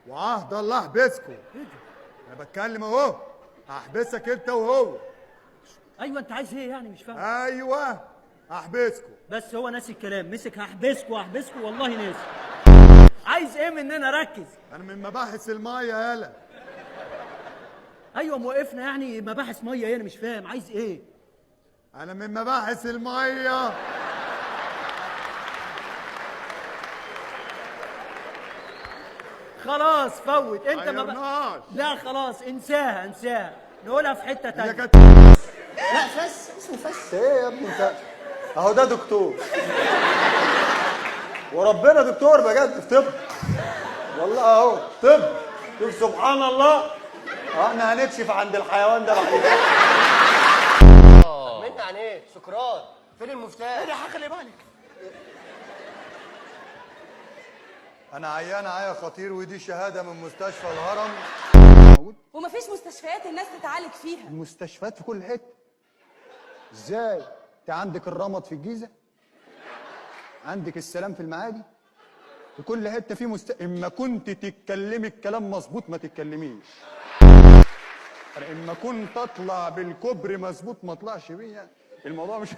وعهد الله احبسكم. انا بتكلم اهو، هحبسك انت وهو. ايوه انت عايز ايه يعني؟ مش فاهم. ايوه هحبسكم. بس هو ناسي الكلام، مسك هحبسكوا والله ناسي. عايز ايه مننا؟ ركز. انا من مباحث الميه يالا. ايوه موقفنا يعني مباحث ميه ايه؟ انا مش فاهم عايز ايه. انا من مباحث الميه. خلاص فوت انت لا خلاص انساها نقولها في حته تانية. لا فس اسمه فس ايه يا ابني انت؟ اهو ده دكتور وربنا دكتور بجد في طب والله اهو طب. شوف سبحان الله. احنا هنكشف عند الحيوان ده بعد كده. مني عن ايه؟ سكران. فين المفتاح؟ ايه ده خلي بالك. انا عيان عيا خطير ودي شهاده من مستشفى الهرم. ومفيش مستشفيات الناس تتعالج فيها. المستشفيات في كل حته. ازاي؟ انت عندك الرمد في الجيزه، عندك السلام في المعادي، في كل حته في اما كنت تتكلمي الكلام مظبوط ما تتكلميش، اما كنت اطلع بالكوبري مظبوط ما اطلعش بيه. يعني الموضوع مش